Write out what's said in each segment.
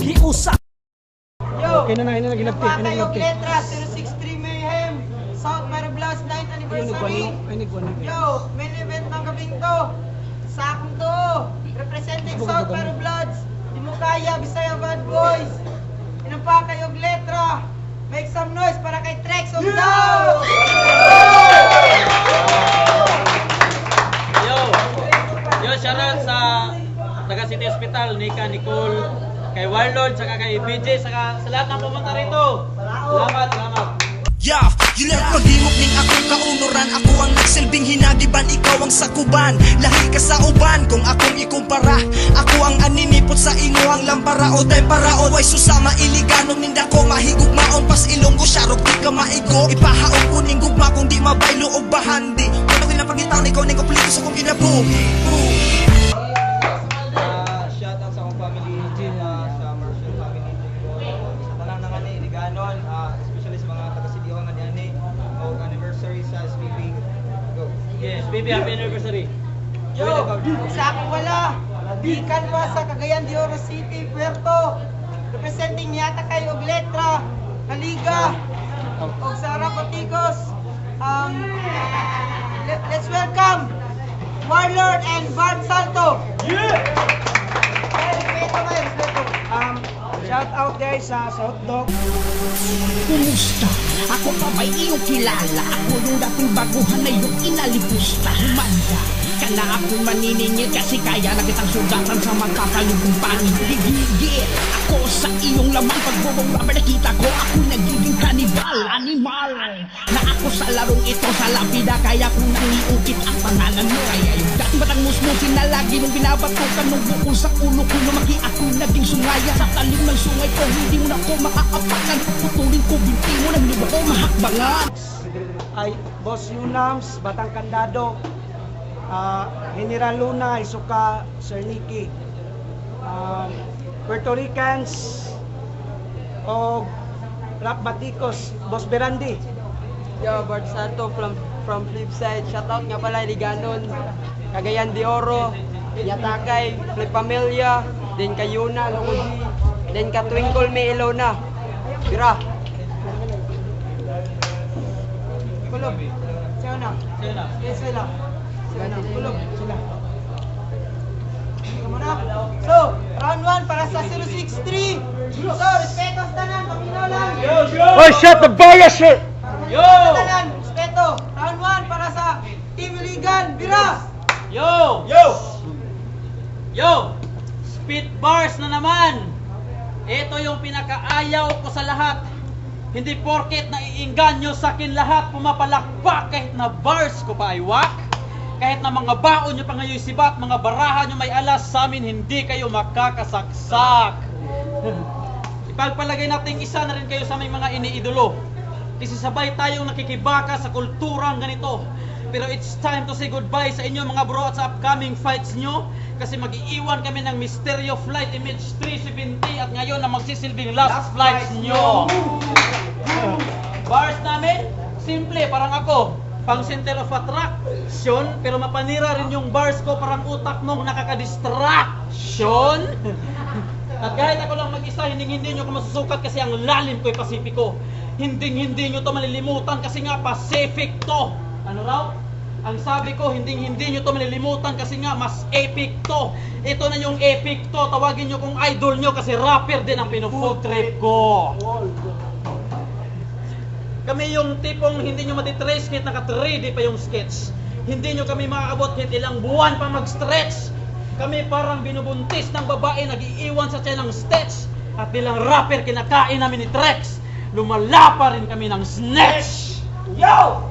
giusa. Yo! Okay na ginagti. Yung letra, 063 Mayhem, South Parablast 9th anniversary. Yo, main event ng gabing to. Sakong to. Representing South Parablast, Dimukaya, Bisaya Bad Boys. Inampa kayong letra. Make some noise para kay Trex of Down! Yo, shoutout sa taga City Hospital, Nika, Nicole, kay Warlord, saka kay BJ, saka sa lahat ng pumunta rito. Salamat. Yeah, you left paglimok ning akong kaunuran. Ako ang nagsilbing hinagiban, ikaw ang sakuban. Lahi ka sa uban kung akong ikumpara. Ako ang aninipot sa imuhang lampara o tempara o way susama iliganong ninda ko mahigug maon pas ilonggo syarok di ka maigo. Ipahaon ko ning gugma kung di mabaylo og bahandi. Kuno din ang pagitaw ikaw ning kompleto sa kong kinabuhi. Shout out sa akong family Jin, sa Marshall family sa talang nga ni Iliganon, especially sa mga taga-Sidiyo nga ni o anniversary sa SPP. Go. Yes, baby, happy anniversary. Yo, sa akin wala. Dikan pa sa Cagayan de Oro City, Puerto. Representing yata kayo og letra, Kaliga, og sa Rapaticos. Let's welcome Warlord and Bart Salto. Shout out guys sa hotdog. Kumusta? Ako pa ba'y iyong kilala? Ako yung dating baguhan na iyong inalipusta. Humanda ka na ako'y maniningil kasi kaya na kitang sugatan sa magkakalugong panigigil. Ako sa iyong lamang pagbubong rubber nakita ko ako nagiging kanibal, animal. Na ako sa larong ito sa lapida kaya kung nangiukit ang pangalan mo. Kaya yung dating batang musmusin na lagi nung binabatukan nung bukol sa ulo ko lumaki ako naging sungaya. Sa talim ng sungay ko hindi mo na ako maaapakan. Putulin ko binti mo nang luba ko mahakbangan. Ay Boss Yunams, Batang Kandado, General Luna, Isuka, Sir Nicky, Puerto Ricans, o Rap Baticos, Boss Berandi. Yo, Bart Santo from Flipside. Shout out nga pala Iliganon, Cagayan de Oro, Yatakay, Flip Pamilya, din kay Yuna, Longodi, din ka Twinkle May Ilona. Bira. Kulog. Siya na. Yes, sila. Sila na. Kulog. Sila. So, round 1 para sa 063. So, respeto sa tanan, paminaw lang. Oh, shut the bias shit! Yo! Tanan, respeto. Round 1 para sa Team Iligan, Bira. Yo! Spit bars na naman. Ito yung pinakaayaw ko sa lahat. Hindi porket naiinganyo sa akin lahat, pumapalakpak kahit na bars ko pa ay wak. Kahit na mga baon nyo pa ngayon sibat, mga baraha nyo may alas, sa amin hindi kayo makakasaksak. Ipagpalagay natin isa na rin kayo sa may mga iniidolo. Kasi sabay tayong nakikibaka sa kulturang ganito. Pero it's time to say goodbye sa inyo mga bro at sa upcoming fights nyo. Kasi mag-iiwan kami ng Mysterio Flight Image 370 at ngayon na magsisilbing last flights nyo. Bars namin, simple, parang ako. Pang center of attraction, pero mapanira rin yung bars ko parang utak nung nakaka-distraction. At kahit ako lang mag-isa, hindi nyo ko masusukat kasi ang lalim ko'y Pasipiko. Hindi nyo to malilimutan kasi nga Pacific to. Ano raw? Ang sabi ko, hindi nyo to malilimutan kasi nga mas epic to. Ito na yung epic to. Tawagin nyo kung idol nyo kasi rapper din ang pinu-food trip ko. Kami yung tipong hindi nyo matitrace kahit naka 3D pa yung sketch. Hindi nyo kami makaabot kahit ilang buwan pa mag-stretch. Kami parang binubuntis ng babae nag-iiwan sa tiyan ng stitch. At bilang rapper kinakain namin ni Trex. Lumala pa rin kami ng snatch. Yo!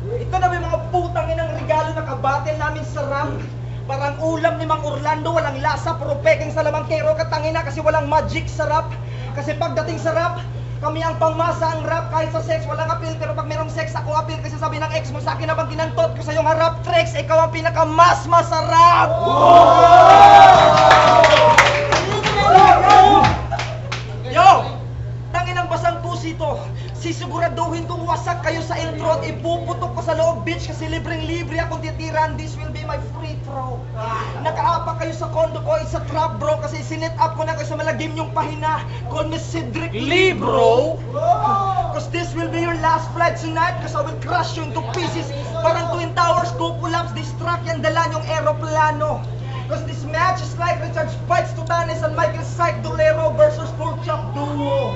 Ito na may mga putang inang regalo na kabatel namin sa rap. Parang ulam ni Mang Orlando, walang lasa, puro peking sa lamang kero katangina kasi walang magic sa rap. Kasi pagdating sa rap, kami ang pangmasa ang rap kahit sa sex, walang appeal. Pero pag merong sex, ako appeal kasi sabi ng ex mo sa akin na bang ginantot ko sa iyong harap. Trex, ikaw ang pinakamas masarap! Yo! Tanginang basang pusi to. Si sisiguraduhin kong wasak kayo sa intro at ipuputok ko sa loob, bitch, kasi libreng-libre akong titiran. This will be my free throw. Nakaapa kayo sa kondo ko, it's a trap, bro, kasi sinit up ko na kayo sa malagim yung pahina. Call me Cedric Lee, bro. Cause this will be your last flight tonight, cause I will crush you into pieces. Parang Twin Towers go collapse, distract yan, dala yung aeroplano. Cause this match is like Richard Spikes Tutanes and Michael Syke Dolero versus Pork Chop Duo.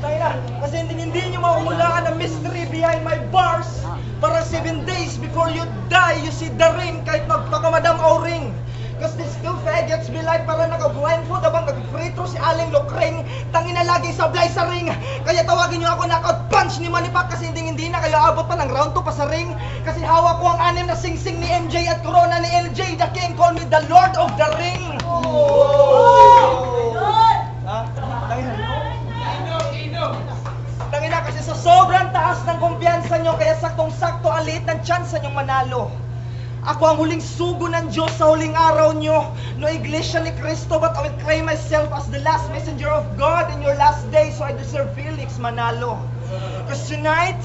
Tayo kasi hindi nyo maumulaan ang mystery behind my bars. Parang 7 days before you die, you see the ring kahit magpakamadam o ring. Cause these two faggots be like parang naka-blindfold abang nag-free throw si Aling Lokring. Tangin na laging sablay sa ring. Kaya tawagin nyo ako knockout punch ni Manipak kasi hindi na kayo abot pa ng round 2 pa sa ring. Kasi hawak ko ang anim na sing-sing ni MJ at corona ni LJ. The King, call me the Lord of the Ring. Tangina kasi sa sobrang taas ng kumpiyansa nyo, kaya saktong-sakto ang liit ng chance nyong manalo. Ako ang huling sugo ng Diyos sa huling araw nyo. No iglesia ni Cristo, but I will claim myself as the last messenger of God in your last day, so I deserve Felix Manalo. Because tonight,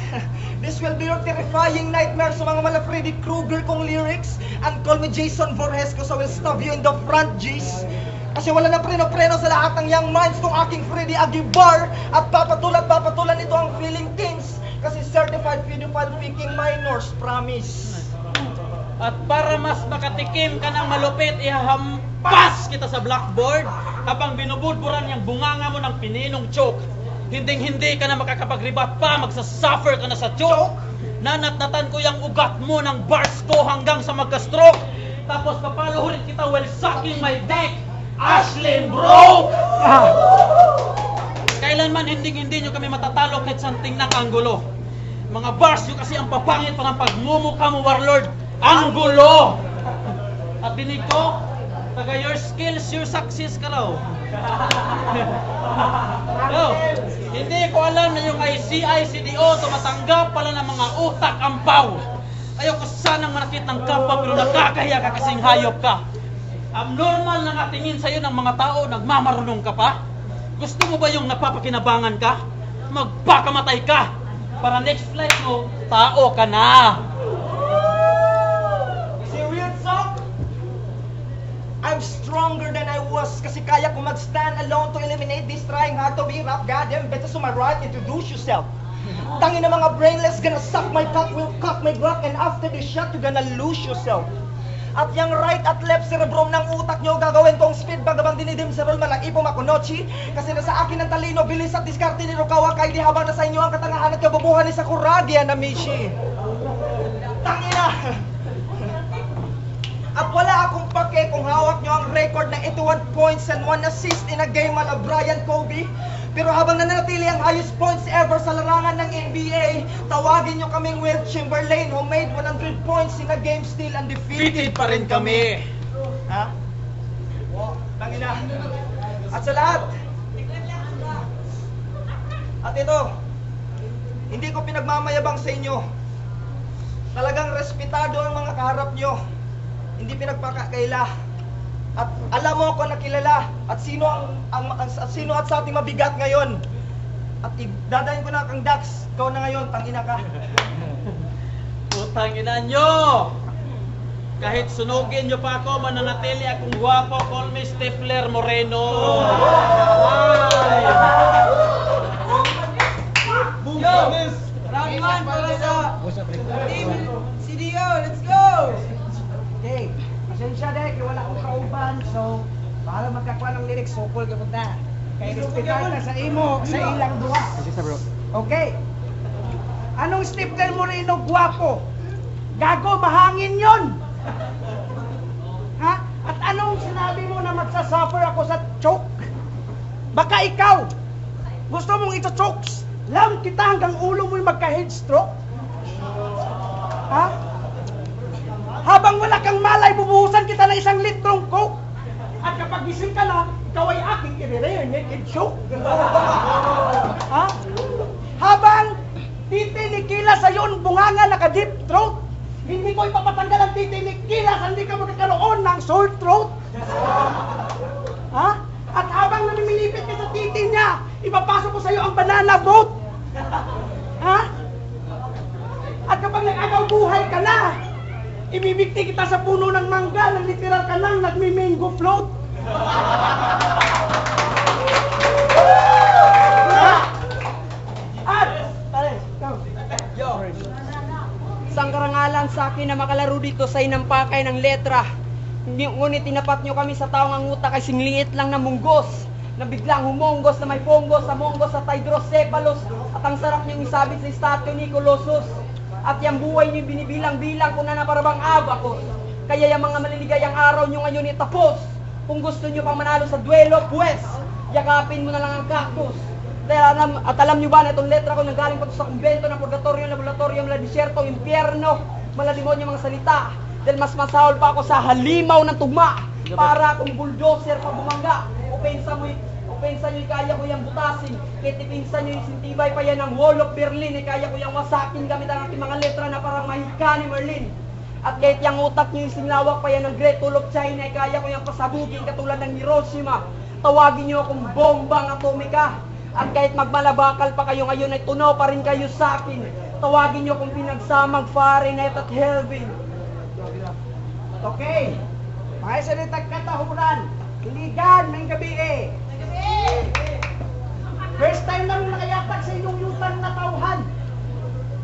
this will be your terrifying nightmare sa mga mala Freddy Krueger kong lyrics. And call me Jason Voorhees, because I will stab you in the front, G's. Kasi wala na preno-preno sa lahat ng young minds tong aking Freddy Aguibar. At papatulan ito ang feeling teens. Kasi certified pedophile picking minors, promise. At para mas makatikim ka ng malupit, ihahampas kita sa blackboard habang binubudburan yung bunganga mo ng pininong choke. Hinding-hindi ka na makakapag-rebat pa, magsasuffer ka na sa choke. Nanatnatan ko yung ugat mo ng bars ko hanggang sa magka-stroke. Tapos papaluhurin kita while sucking my dick, Ashlyn, bro! Kailanman hindi nyo kami matatalo kahit santing ng anggulo. Mga bars nyo kasi ang papangit pa ng pagmumukha mo, warlord. Anggulo! At dinig ko, taga your skills, your success ka raw. No, hindi ko alam na yung ICI-CDO tumatanggap pala ng mga utak ampaw. Ayoko sanang manakit ng kapwa pero nakakahiya ka kasing hayop ka. Abnormal na natingin sa'yo ng mga tao, nagmamarunong ka pa? Gusto mo ba yung napapakinabangan ka? Magpakamatay ka! Para next flight mo, tao ka na! See, weird song? I'm stronger than I was kasi kaya ko mag-stand alone to eliminate this trying hard to be rap. Goddamn, better to my right, introduce yourself. Tangin na mga brainless, gonna suck my cock, will cock my block, and after this shot, you gonna lose yourself. At yung right at left cerebrum ng utak nyo, gagawin kong speed bag abang dinidim sa roll malang ipo makunochi. Kasi nasa akin ang talino, bilis at diskarte ni Rukawa, kay di habang nasa inyo ang katangahan at kabubuhan ni Sakuragi Anamishi. Tangina! At wala akong pake kung hawak nyo ang record na 81 points and 1 assist in a game mala Brian Kobe. Pero habang nananatili ang highest points ever sa larangan ng NBA, tawagin nyo kaming Will Chamberlain who made 100 points in a game still undefeated Defeated pa rin kami. Ha? Tangina. At sa lahat. At ito, hindi ko pinagmamayabang sa inyo. Talagang respetado ang mga kaharap nyo. Hindi pinagpakakaila. At alam mo ako nakilala at sino sino at sa ating mabigat ngayon. At dadayin ko na kang Dax. Ikaw na ngayon, tangina ka. Putang ina nyo! Kahit sunugin nyo pa ako, mananatili akong guwapo, call me Stifler Moreno. Ay! Yo! Round 1 para sa Team CDO, let's go! Okay, pasensya dahil wala akong kauban, so para magkakuha ng lyrics, sukol ka punta. Kaya respetar na sa imo, sa ilang duha. Okay. Anong Stifler Moreno guwapo? Gago, mahangin yon. Ha? At anong sinabi mo na magsasuffer ako sa choke? Baka ikaw, gusto mong ito-chokes lang kita hanggang ulo mo'y magka-head stroke? Ha? Habang wala kang malay, bubuhusan kita ng 1 litrong coke. At kapag gising ka na, ikaw ay aking i-rear naked choke. Ha? Habang titinikila sa yung bunganga naka-deep throat, hindi ko ipapatanggal ang titinikila sa hindi ka magkakaroon ng sore throat. Ha? At habang namimilipit ka sa titi niya, ipapasok ko sa'yo ang banana boat. Ha? At kapag nag-agaw buhay ka na, ibibigti kita sa puno ng mangga na literal ka nang nagmi-mango float. At, pare, ikaw. Isang karangalan sa akin na makalaro dito sa inampakay ng letra. Ngunit tinapat nyo kami sa taong ang utak ay singliit lang na munggos na biglang humonggos na may ponggos sa monggos sa hydrocephalus at ang sarap niyong isabit sa statue ni Colossus. At yung buhay niyo binibilang-bilang kung na parabang abakos. Kaya yung mga maliligayang araw nyo ngayon itapos. Kung gusto nyo pang manalo sa duelo, pues, yakapin mo na lang ang cactus. At alam nyo ba na itong letra ko nanggaling pa sa kumbento ng purgatorio, laboratorio, mula disyerto, impyerno, mala demonyo mga salita. Dahil mas masahol pa ako sa halimaw ng tugma. Para akong bulldozer pa bumangga. Opensa nyo kaya ko yung butasin. Kahit ipinsa nyo yung sintibay pa yan ng Wall of Berlin. Kaya ko yung wasakin gamit ang aking mga letra na parang mahika ni Merlin. At kahit yung utak nyo yung singlawak pa yan ng Great Wall of China. Kaya ko yung pasabugin katulad ng Hiroshima. Tawagin nyo akong bombang atomika. At kahit magmalabakal pa kayo ngayon ay tunaw pa rin kayo sa akin. Tawagin nyo akong pinagsamang Fahrenheit at Kelvin. Okay. Mga salitag katahuran. Iligan, may gabi eh. First time namin nakayatag sa inyong yutang na tauhan.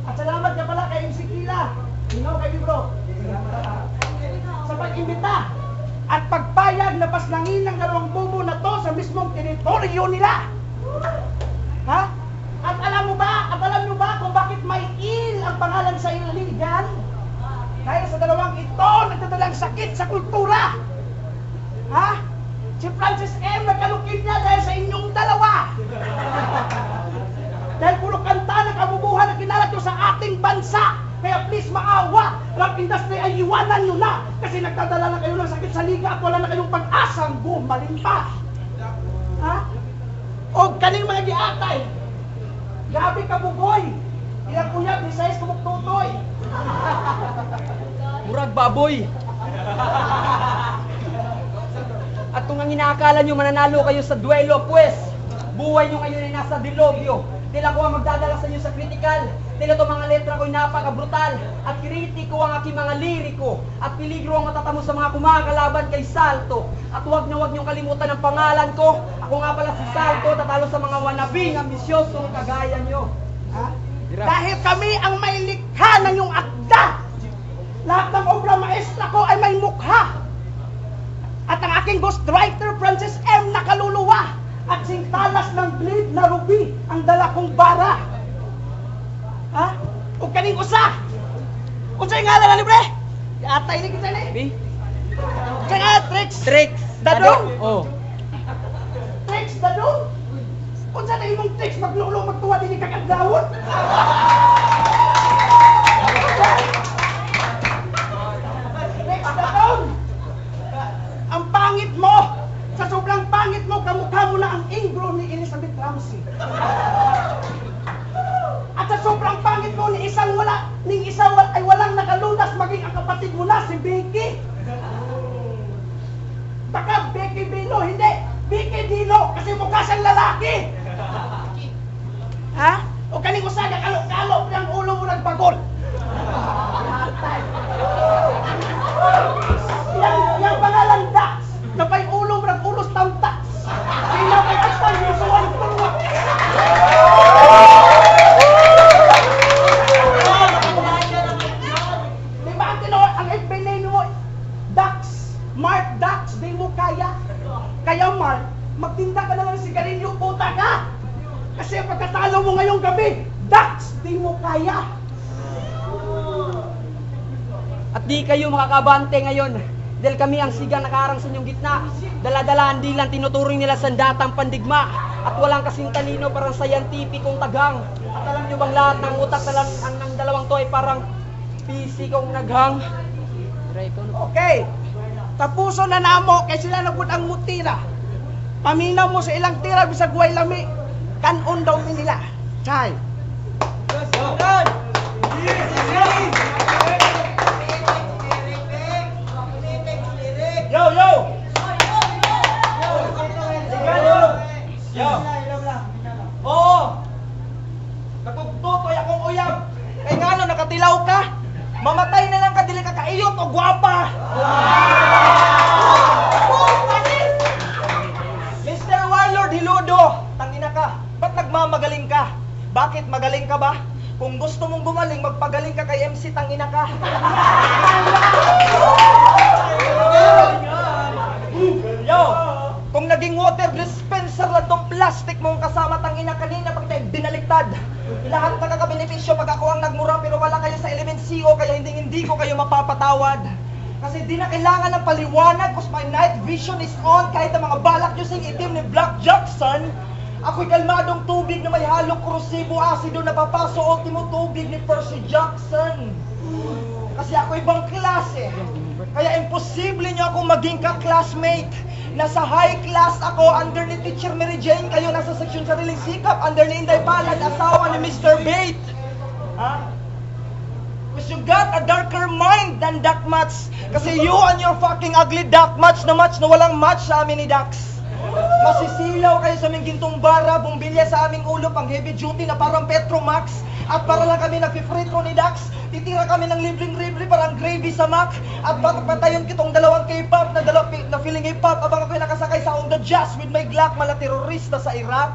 At salamat ka pala kay MC Kila. Ikaw kay bro. Sa pag-imbita at pagpayag na paslangin ng dalawang bubo na to sa mismong teritoryo nila. Ha? At alam nyo ba kung bakit may il ang pangalan sa iligan? Dahil sa dalawang ito, nagdadalang sakit sa kultura. Ha? Si Francis M. nagkalukid niya dahil sa inyong dalawa. Dahil puro kanta ng kabubuhan na kinalat nyo sa ating bansa. Kaya please maawa, rap industry ay iwanan nyo na. Kasi nagdadala na kayo ng sakit sa liga at wala na kayong pag-asang gumaling pa. Ha? O kaning mga giatay. Gabi ka bugoy. Ilang kuyab, ni size kumuktutoy. Murag baboy. At kung ang inaakala nyo mananalo kayo sa duelo, pues, buhay nyo ngayon ay nasa dilobyo. Dahil ako ang magdadala sa inyo sa critical. Dahil ito mga letra ko'y napaka-brutal. At kritiko ang aking mga liriko. At peligro ang matatamo sa mga kumakalaban kay Salto. At huwag niyong kalimutan ang pangalan ko. Ako nga pala si Salto, tatalo sa mga wanabing ambisyosong kagaya nyo. Ha? Dahil kami ang may likha ng iyong akda. Lahat ng obra maestra ko ay may mukha. At ang aking ghostwriter, Francis M. nakaluluwa. At sintalas ng blade na ruby ang dala kong bara. Ha? O kaning usa. Unsa yung ngalan na libre? Atay ni kita ni. Unsa nga Trix? Trix. Dadong? Oh. Trix, dadong? Unsa na imong Trix maglulong magtuwa din kakadlawon? Trix, dadong? Ang pangit mo! Sa sobrang pangit mo, kamukha mo na ang ingro ni Elizabeth Ramsey. At sa sobrang pangit mo, ni isa ay walang nakalunas, maging ang kapatid mo na, si Becky. Baka Becky Dino, hindi. Becky Dino, kasi mukha siyang lalaki. Ha? O kaning usaga, kalo-kalo, ang ulo mo nagpagol. Yang pangalan Dax, na pa'y ulo mo nag-ulos tamtax. Sila kay Aspan, yung suwan ng tulwa. Diba ang tinoon, ang FB mo, Dax, Mark Dax, di mo kaya. Kaya Mark, magtinda ka na ng sigarilyo, puta ka. Kasi pagkatalo mo ngayong gabi, Dax, di mo kaya. At di kayo makakabante ngayon. Dahil kami ang sigang nakaharang sa inyong gitna. Dala-dalaan lang tinuturing nila sandatang pandigma. At walang kasing talino parang scientificong taghang. At alam nyo bang lahat ng utak ng dalawang to ay parang pisikong naghang? Okay. Tapuso na namo kay sila nagud ang mutira. Paminaw mo sa ilang tira bisag way lami. Kanon daw mi nila. Chay. Yo yo. Yo. akong tutoy, akong uyab. Kay nga no, nakatilaw ka. Mamatay na lang ka, dili ka kaiyot o gwapa. Mr. Warlord Hiludo, tangina ka. Ba't nagmamagaling ka? Bakit magaling ka ba? Kung gusto mong gumaling, magpagaling ka kay MC, tangina ka. Yo, kung naging water dispenser lang tong plastic mong kasama tangina kanina pag tayo binaliktad. Lahat nakakabenepisyo pag ako ang nagmura pero wala kayo sa element CO kaya hindi ko kayo mapapatawad. Kasi di na kailangan ng paliwanag cause my night vision is on kahit ang mga balak nyo sing itim ni Black Jackson. Ako'y kalmadong tubig na may halong korosibo asido na papaso ultimo tubig ni Percy Jackson. Kasi ako ibang klase. Kaya imposible nyo akong maging ka-classmate. Nasa high class ako under ni Teacher Mary Jane. Kayo nasa section sariling sikap under ni Inday Palad, asawa ni Mr. Bate. Ha? Because you got a darker mind than Duck Mats. Kasi you and your fucking ugly Duck Mats na walang match sa amin ni Dax. Masisilaw kayo sa aming gintong bara, bumbilya sa aming ulo pang heavy duty na parang Petromax. At para lang kami nagpifritro ni Dax, titira kami ng libreng-libre parang gravy sa Mac. At patayon kitong dalawang K-pop na feeling hip-hop abang ako'y nakasakay sa Honda Jazz with my Glock mala terorista sa Iraq.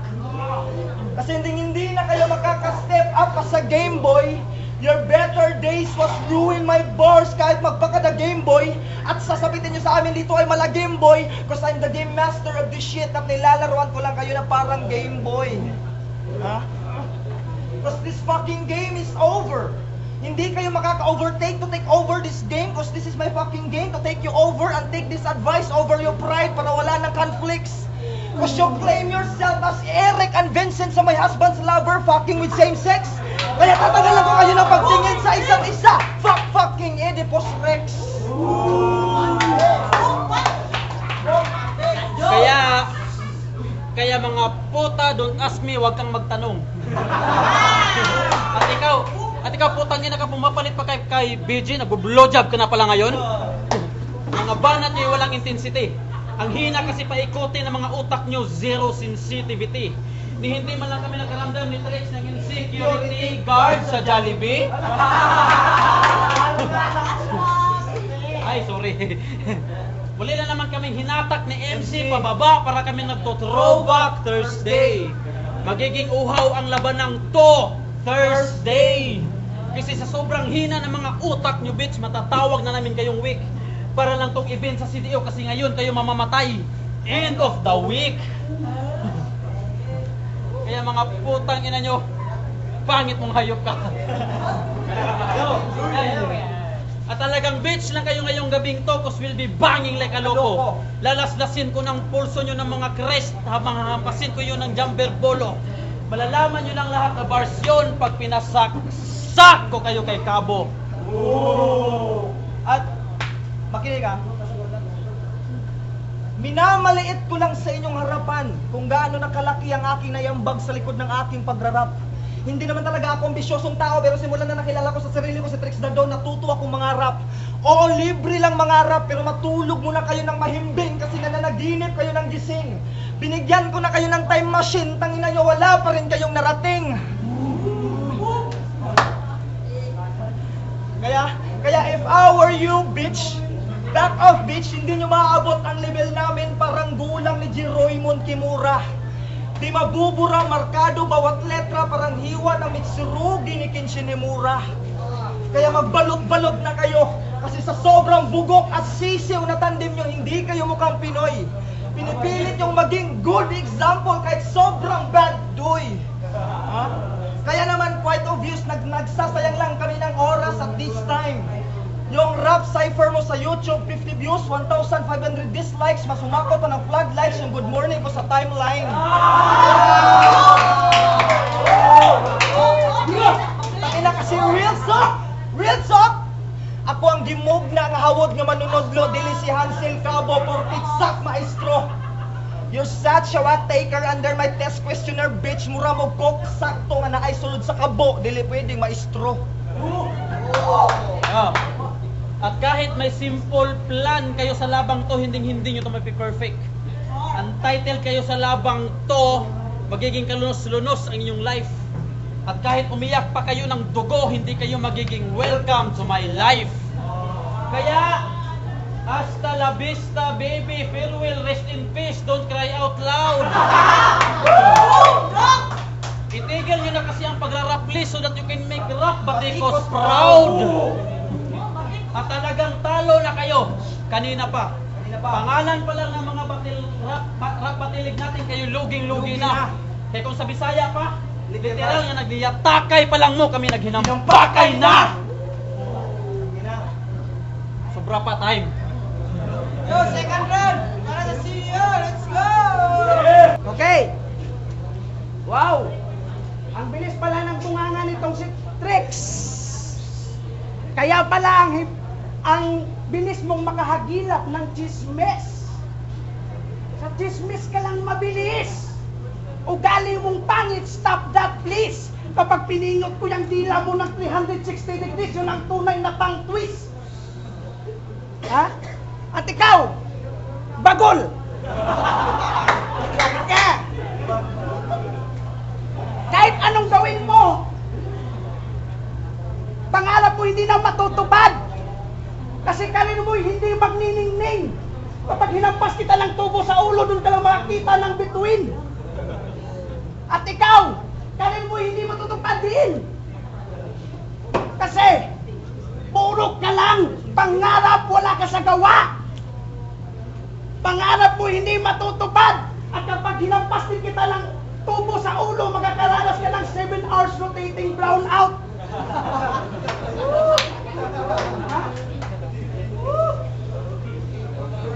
Kasi hindi na kayo makaka-step up pa sa Game Boy. Your better days was ruin my bars kahit magpakada Game Boy. At sasabitin nyo sa amin dito ay mala Game Boy because I'm the game master of this shit at nilalaruan ko lang kayo na parang Game Boy. Ha? Because this fucking game is over. Hindi kayo makaka-overtake to take over this game because this is my fucking game to take you over and take this advice over your pride para wala ng conflicts. Because you claim yourself as Eric and Vincent sa my husband's lover fucking with same sex. Kaya tatagalan ko kayo ng pagtingin sa isa't isa. Fuck fucking Oedipus Rex. Kaya mga puta, don't ask me, wag kang magtanong. At ikaw putang ina ka pumapalit pa kay BG, nagbo-blowjob ka na pala ngayon. Mga banat niyo walang intensity. Ang hina kasi paikutin ng mga utak nyo, zero sensitivity. Ni hindi man lang kami nagkaramdam ni Trix ng insecurity guard sa Jollibee. Ay, sorry. Wala na naman kaming hinatak ni MC pababa para kami nagto-throwback Thursday. Magiging uhaw ang labanang to Thursday. Kasi sa sobrang hina ng mga utak nyo, bitch, matatawag na namin kayong week. Para lang tong event sa CDO kasi ngayon kayo mamamatay. End of the week. Kaya mga putang ina nyo, pangit mong hayop ka. At talagang bitch lang kayo ngayong gabing to cause we'll be banging like a loco. Lalaslasin ko ng pulso nyo ng mga crest habang hahampasin ko yun ng jumper bolo. Malalaman nyo lang lahat na bars yun pag pinasak ko kayo kay Cabo. At makinig ka. Minamaliit ko lang sa inyong harapan kung gaano nakalaki ang aking naiambag sa likod ng aking pagrarap. Hindi naman talaga ako ambisyosong tao pero simulan na nakilala ko sa sarili ko si Trix Dardon, natuto akong mangarap. Oo, libre lang mangarap pero matulog muna kayo ng mahimbing kasi nananaginip kayo ng gising. Binigyan ko na kayo ng time machine, tangina nyo wala pa rin kayong narating. Kaya if I were you, bitch, back off, bitch, hindi nyo maaabot ang level namin parang gulang ni Jeroymon Kimura. Di mabubura, markado, bawat letra, parang hiwa ng Mitsurugi ni Kinshinemura. Kaya magbalot-balot na kayo, kasi sa sobrang bugok at sisiw na tandem nyo, hindi kayo mukhang Pinoy. Pinipilit yung maging good example kahit sobrang bad doy. Ha? Kaya naman, quite obvious, nagsasayang lang kami ng oras at this time. Yung rap cipher mo sa YouTube, 50 views, 1,500 dislikes, mas umakot pa ng floodlights yung good morning ko sa timeline. Takina kasi real talk! Ako ang gimog na ang hawod nga manunodlo, dili si Hansel Cabo, purtitsak maestro. You're such a what taker under my test questionnaire, bitch, mura mo kok, sakto nga naay sulod sa kabo, dili pwedeng maestro. At kahit may simple plan kayo sa labang to, hindi nyo to mapi-perfect. Ang title kayo sa labang to, magiging kalunos-lunos ang inyong life. At kahit umiyak pa kayo ng dugo, hindi kayo magiging welcome to my life. Kaya, hasta la vista, baby. Farewell, rest in peace. Don't cry out loud. Itigil nyo na kasi ang pagra-rap, please, so that you can make rap batikos proud. At talagang talo na kayo. Kanina pa. Pangalan pa lang ng mga rap batilig natin, kayo luging-lugi na. Kaya kung sa Bisaya pa, literal nga nagdiyatakay pa lang mo, kami naghinampakay na! Sobra pa time. Yo, second round! Para sa CEO! Let's go! Okay. Wow. Ang bilis pala ng tunganga nitong si Trix. Kaya pala ang bilis mong makahagilap ng chismis. Sa chismis ka lang mabilis. Ugali mong pangit, stop that please. Kapag piningot ko yung dila mo ng 360 degrees, yun ang tunay na pang twist. Ha? At ikaw, bagol! Kaya, kahit anong gawin mo, pangarap mo hindi na matutupad. Kasi kanin mo hindi magniningning. Kapag hinampas kita ng tubo sa ulo, doon ka lang makakita ng bituin. At ikaw, kanin mo hindi matutupad din. Kasi, puro ka lang, pangarap wala ka sa gawa. Pangarap mo hindi matutupad. At kapag hinampas din kita ng tubo sa ulo, magkakaranas ka ng 7 hours rotating brownout.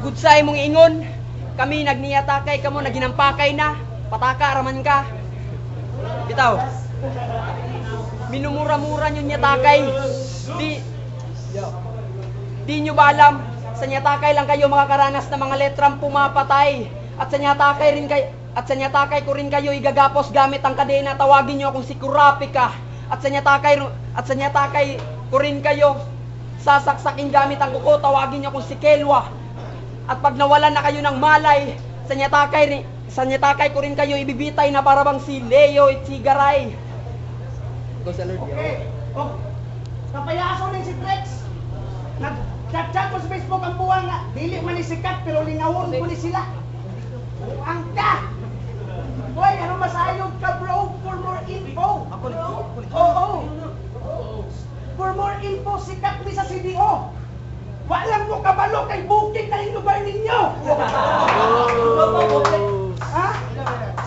Good say mong ingon, kami nagniyatakay kamo, naginampakay na, pataka raman ka. Bitaw, minumura-mura nyo niyatakay, di nyo ba alam, sa niyatakay lang kayo makakaranas ng mga letrang pumapatay, at sa niyatakay ko rin kayo igagapos gamit ang kadena, tawagin nyo akong si Kurapika, at sa niyatakay ko rin kayo sasaksakin gamit ang kuko, tawagin nyo akong si Kelwa. At pag nawalan na kayo ng malay, sa niyatakay ko rin kayo ibibitay na para bang si Leo at si Garay. Okay. Oh, kapayaso rin si Trex. Nag-chat ko sa Facebook ang buwan nga. Dili man ni sikat pero lingawon ko ni sila. Ang ka! Boy, ano masayog ka bro? For more info. Oo. For more info, sikat ni sa CDO. Walang mo kabalo kay booking na yung lugar ninyo. Ha?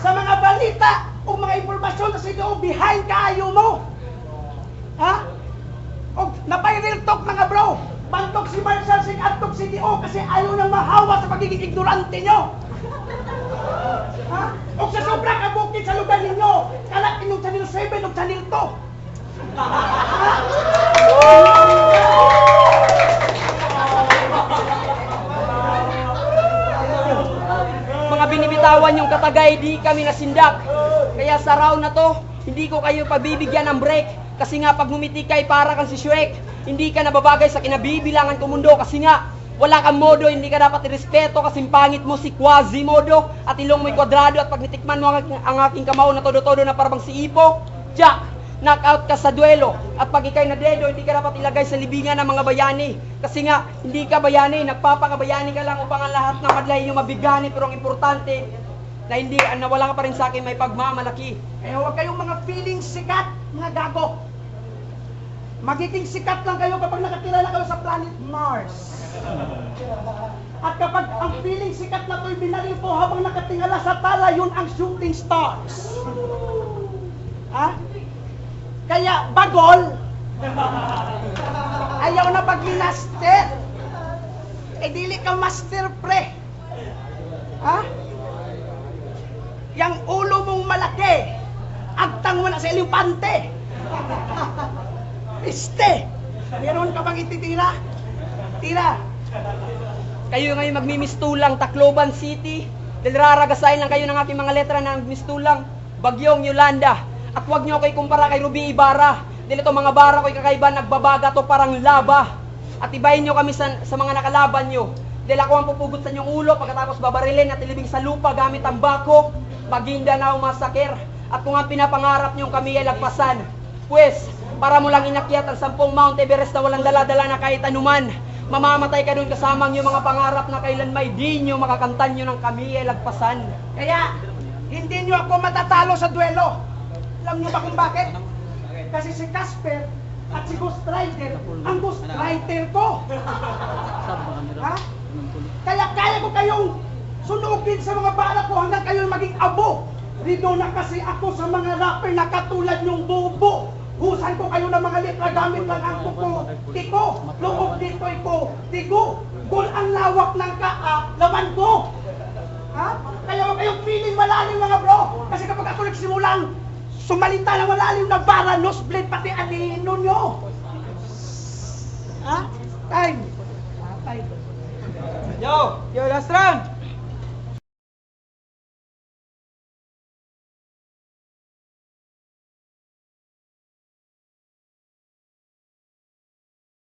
Sa mga balita o mga impormasyon sa CDO, behind kaayo mo. Ha? O napay-real talk mga bro. Bantok si Marshall sing attok CDO kasi ayaw nang mahawa sa pagiging ignorante nyo. Ha? O sa sobra ka booking sa lugar ninyo, kalat inyong Channel 7 o Channel 2. Ha? Mga binibitawan yung katagay, di kami nasindak. Kaya sa round na to, hindi ko kayo pabibigyan ng break. Kasi nga pag ngumitikay para kang si Shrek, hindi ka nababagay sa kinabibilangan ko mundo. Kasi nga, wala kang modo, hindi ka dapat irespeto kasi pangit mo si Quasimodo at ilong mo'y kwadrado at pag nitikman mo ang aking kamao na todo-todo na parang si Ipo, Jack, knockout ka sa duelo. At pag ikay na dedo, hindi ka dapat ilagay sa libingan ng mga bayani. Kasi nga, hindi ka bayani, nagpapakabayani ka lang upang ang lahat ng madlay yung mabigani. Pero ang importante, na wala ka pa rin sa akin may pagmamalaki. Kaya huwag kayong mga feeling sikat, mga gago. Magiging sikat lang kayo kapag nakatira na kayo sa planet Mars. At kapag ang feeling sikat na to'y binaril po habang nakatingala sa tala, yun ang shooting stars. Ha? Kaya, bagol, ayaw na pag-master. Eh, dili ka master pre. Ha? Yang ulo mong malaki, agtang mo na sa elepante. Piste! Meron ka bang ititira? Tira! Kayo ngayon magmimistulang Tacloban City. Dahil raragasain lang kayo ng aking mga letra na mistulang Bagyong Yolanda. At huwag nyo kayo kumpara kay Ruby Ibarra. Dahil ito mga bara ko'y kakaiba, nagbabaga to parang laba. At ibahin nyo kami sa mga nakalaban nyo. Dahil ako ang pupugot sa inyong ulo pagkatapos babarilin at ilibing sa lupa gamit ang bako. Maguindanao Massacre. At kung ang pinapangarap niyong kami ay lagpasan, pues, para mo lang inakyat ang 10 Mount Everest na walang dala-dala na kahit anuman, mamamatay ka doon kasama ang iyong mga pangarap na kailan may di nyo makakantan nyo ng kami ay lagpasan. Kaya, hindi nyo ako matatalo sa duelo. Alam nyo ba kung bakit? Kasi si Casper at si Ghost Rider, ang Ghost Rider ko. Ha? Kaya kaya ko kayong sunugin sa mga bala ko hanggang kayo maging abo. Rito na kasi ako sa mga rapper na katulad yung Bobo. Husan ko kayo ng mga letra gamit lang ang kuko. Tiko, loob dito'y ko. Tigo, gul ang lawak ng laman ko. Ha? Kaya huwag kayong feeling malalim mga bro. Kasi kapag ako nagsimulang sumalita ng malalim na bara, nosebleed, pati anino nyo. Ha? Time. Time. Yo, last round.